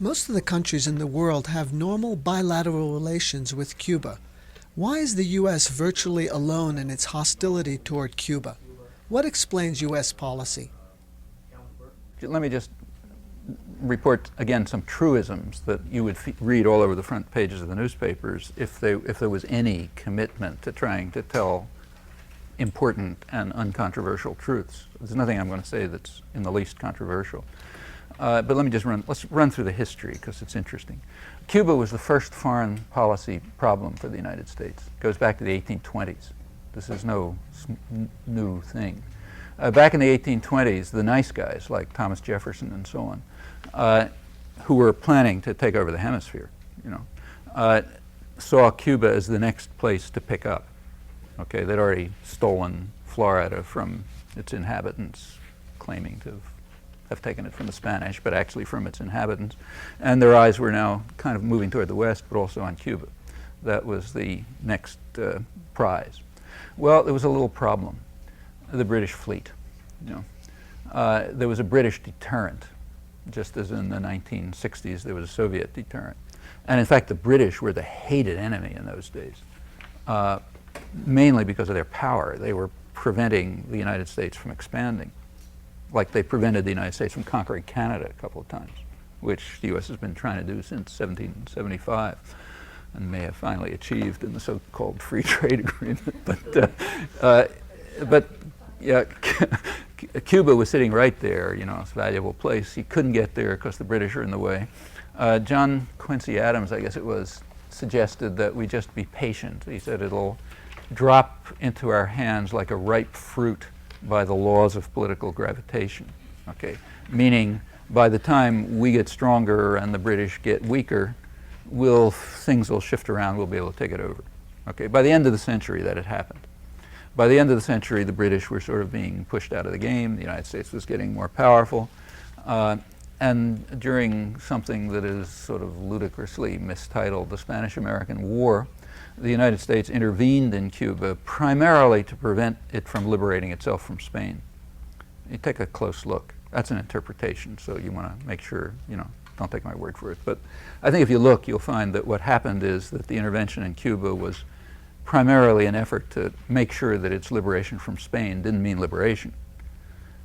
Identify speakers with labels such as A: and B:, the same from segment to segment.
A: Most of the countries in the world have normal bilateral relations with Cuba. Why is the U.S. virtually alone in its hostility toward Cuba? What explains U.S. policy?
B: Let me just report again some truisms that you would read all over the front pages of the newspapers if there was any commitment to trying to tell important and uncontroversial truths. There's nothing I'm going to say that's in the least controversial. But let me just let's run through the history because it's interesting. Cuba was the first foreign policy problem for the United States. It goes back to the 1820s. This is no new thing. Back in the 1820s, the nice guys like Thomas Jefferson and so on, who were planning to take over the hemisphere, saw Cuba as the next place to pick up. Okay, they'd already stolen Florida from its inhabitants, claiming to have taken it from the Spanish, but actually from its inhabitants. And their eyes were now kind of moving toward the west, but also on Cuba. That was the next prize. Well, there was a little problem. The British fleet. There was a British deterrent, just as in the 1960s there was a Soviet deterrent. And in fact, the British were the hated enemy in those days, mainly because of their power. They were preventing the United States from expanding, like they prevented the United States from conquering Canada a couple of times, which the U.S. has been trying to do since 1775 and may have finally achieved in the so-called free trade agreement. But yeah, Cuba was sitting right there, it's a valuable place. He couldn't get there because the British are in the way. John Quincy Adams, I guess it was, suggested that we just be patient. He said it'll drop into our hands like a ripe fruit by the laws of political gravitation. Okay, meaning by the time we get stronger and the British get weaker, things will shift around, we'll be able to take it over. Okay, by the end of the century that had happened. By the end of the century, the British were sort of being pushed out of the game. The United States was getting more powerful. And during something that is sort of ludicrously mistitled the Spanish-American War, the United States intervened in Cuba primarily to prevent it from liberating itself from Spain. You take a close look. That's an interpretation, so you want to make sure, don't take my word for it. But I think if you look, you'll find that what happened is that the intervention in Cuba was primarily an effort to make sure that its liberation from Spain didn't mean liberation.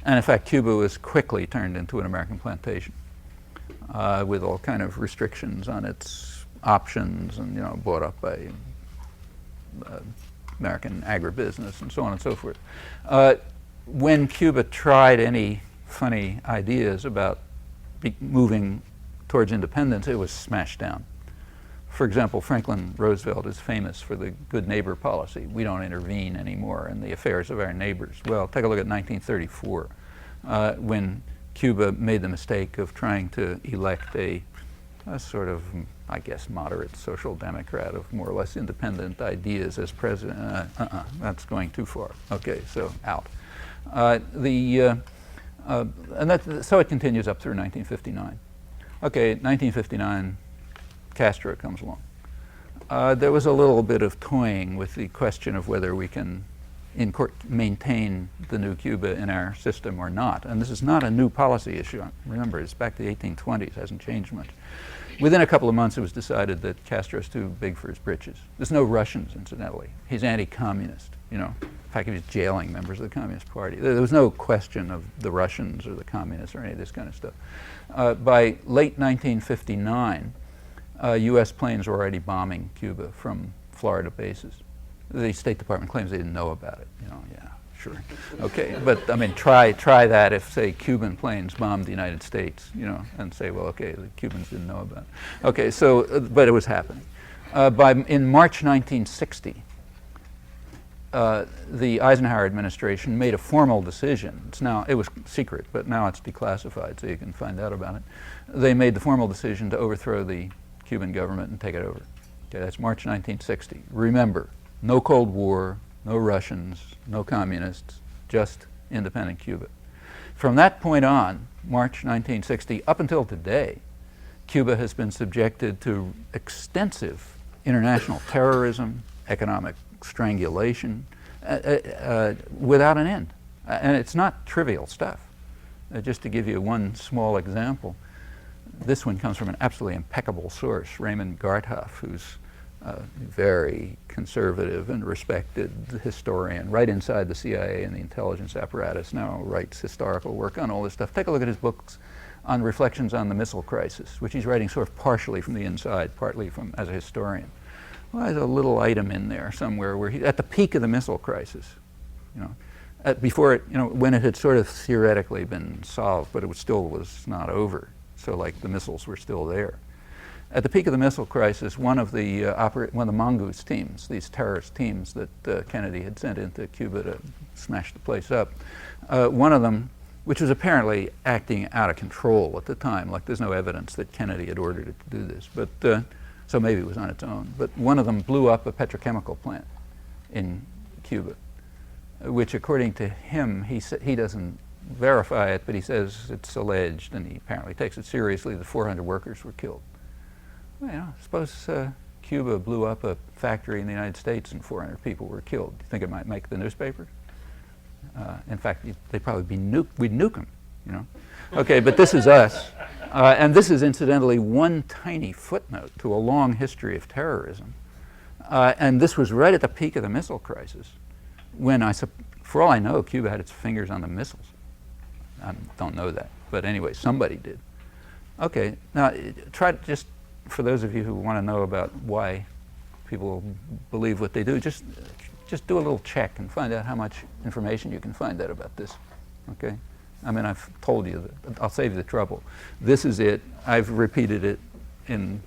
B: And in fact, Cuba was quickly turned into an American plantation with all kind of restrictions on its options and, bought up by American agribusiness and so on and so forth. When Cuba tried any funny ideas about moving towards independence, it was smashed down. For example, Franklin Roosevelt is famous for the good neighbor policy. We don't intervene anymore in the affairs of our neighbors. Well, take a look at 1934, when Cuba made the mistake of trying to elect a sort of, I guess, moderate social democrat of more or less independent ideas as president. That's going too far. Okay, so out. So it continues up through 1959. Okay, 1959. Castro comes along. There was a little bit of toying with the question of whether we can maintain the new Cuba in our system or not. And this is not a new policy issue. Remember, it's back to the 1820s, hasn't changed much. Within a couple of months, it was decided that Castro's too big for his britches. There's no Russians, incidentally. He's anti-communist, In fact, he was jailing members of the Communist Party. There was no question of the Russians or the communists or any of this kind of stuff. By late 1959, U.S. planes were already bombing Cuba from Florida bases. The State Department claims they didn't know about it. Yeah, sure. Okay, but I mean, try that if, say, Cuban planes bombed the United States, and say, well, okay, the Cubans didn't know about it. Okay, so, but it was happening. In March 1960, the Eisenhower administration made a formal decision. It was secret, but now it's declassified, so you can find out about it. They made the formal decision to overthrow the Cuban government and take it over. Okay, that's March 1960. Remember, no Cold War, no Russians, no communists, just independent Cuba. From that point on, March 1960, up until today, Cuba has been subjected to extensive international terrorism, economic strangulation, without an end. And it's not trivial stuff. Just to give you one small example, This one comes from an absolutely impeccable source, Raymond Garthoff, who's a very conservative and respected historian right inside the CIA and the intelligence apparatus, now writes historical work on all this stuff. Take a look at his books on reflections on the missile crisis, which he's writing sort of partially from the inside, partly from as a historian. Well, there's a little item in there somewhere where he, at the peak of the missile crisis, before it, when it had sort of theoretically been solved, but it still was not over. So like the missiles were still there. At the peak of the missile crisis, one of the mongoose teams, these terrorist teams that Kennedy had sent into Cuba to smash the place up, one of them, which was apparently acting out of control at the time, like there's no evidence that Kennedy had ordered it to do this, but so maybe it was on its own. But one of them blew up a petrochemical plant in Cuba, which according to him, he doesn't verify it, but he says it's alleged, and he apparently takes it seriously, that 400 workers were killed. Well, suppose Cuba blew up a factory in the United States and 400 people were killed. Do you think it might make the newspaper? In fact, they'd probably be we'd nuke them, Okay, but this is us. And this is incidentally one tiny footnote to a long history of terrorism. And this was right at the peak of the missile crisis, when for all I know, Cuba had its fingers on the missiles. I don't know that, but anyway, somebody did. Okay, now try to just, for those of you who want to know about why people believe what they do, just do a little check and find out how much information you can find out about this, okay? I mean, I've told you that. I'll save you the trouble. This is it. I've repeated it in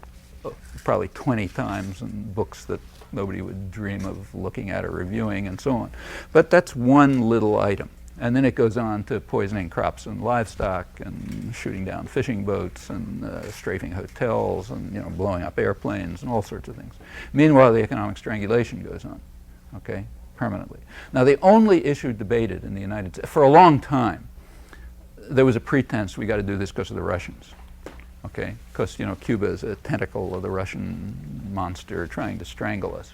B: probably 20 times in books that nobody would dream of looking at or reviewing and so on. But that's one little item. And then it goes on to poisoning crops and livestock and shooting down fishing boats and strafing hotels and blowing up airplanes and all sorts of things. Meanwhile, the economic strangulation goes on, okay, permanently. Now, the only issue debated in the United States, for a long time, there was a pretense we got to do this because of the Russians, okay? Because, Cuba is a tentacle of the Russian monster trying to strangle us.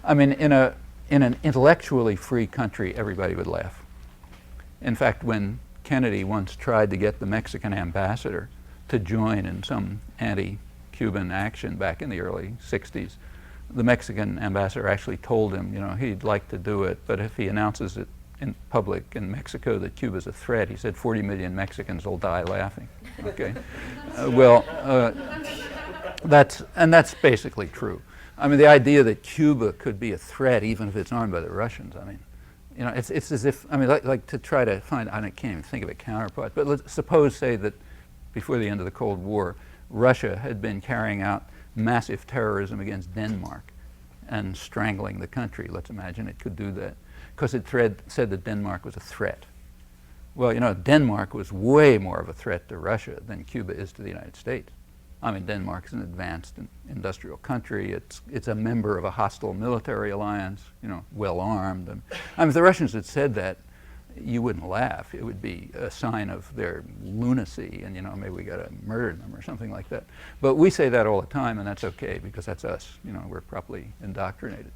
B: I mean, in an intellectually free country, everybody would laugh. In fact, when Kennedy once tried to get the Mexican ambassador to join in some anti-Cuban action back in the early 60s, the Mexican ambassador actually told him, he'd like to do it, but if he announces it in public in Mexico that Cuba's a threat, he said 40 million Mexicans will die laughing, okay? That's basically true. I mean, the idea that Cuba could be a threat even if it's armed by the Russians, I mean, it's as if, I mean, like to try to find, I can't even think of a counterpart, but let's suppose, say, that before the end of the Cold War, Russia had been carrying out massive terrorism against Denmark and strangling the country. Let's imagine it could do that, because it said that Denmark was a threat. Well, Denmark was way more of a threat to Russia than Cuba is to the United States. I mean, Denmark is an advanced industrial country. It's a member of a hostile military alliance, well armed. And I mean, if the Russians had said that, you wouldn't laugh. It would be a sign of their lunacy, and maybe we got to murder them or something like that. But we say that all the time, and that's okay because that's us. We're properly indoctrinated.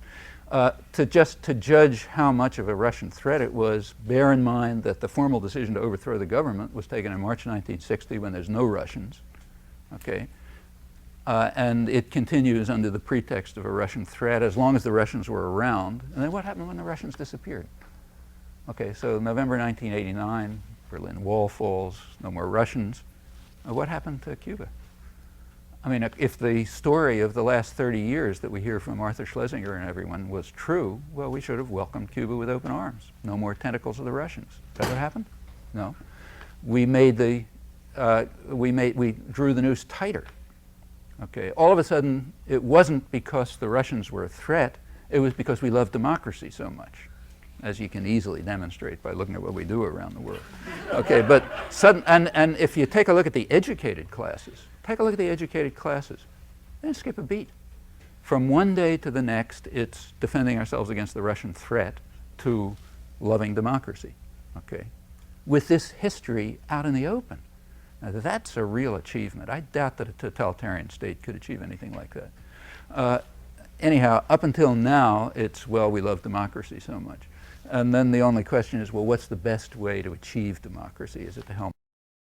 B: To judge how much of a Russian threat it was, bear in mind that the formal decision to overthrow the government was taken in March 1960 when there's no Russians. Okay, and it continues under the pretext of a Russian threat as long as the Russians were around. And then what happened when the Russians disappeared? Okay, so November 1989, Berlin Wall falls, no more Russians. What happened to Cuba? I mean, if the story of the last 30 years that we hear from Arthur Schlesinger and everyone was true, well, we should have welcomed Cuba with open arms. No more tentacles of the Russians. Is that what happened? No. We drew the noose tighter. Okay, all of a sudden, it wasn't because the Russians were a threat, it was because we love democracy so much, as you can easily demonstrate by looking at what we do around the world. Okay, but and if you take a look at the educated classes, they didn't skip a beat. From one day to the next, it's defending ourselves against the Russian threat to loving democracy, okay, with this history out in the open. Now, that's a real achievement. I doubt that a totalitarian state could achieve anything like that. Anyhow, up until now, it's, well, we love democracy so much. And then the only question is, well, what's the best way to achieve democracy? Is it the helmet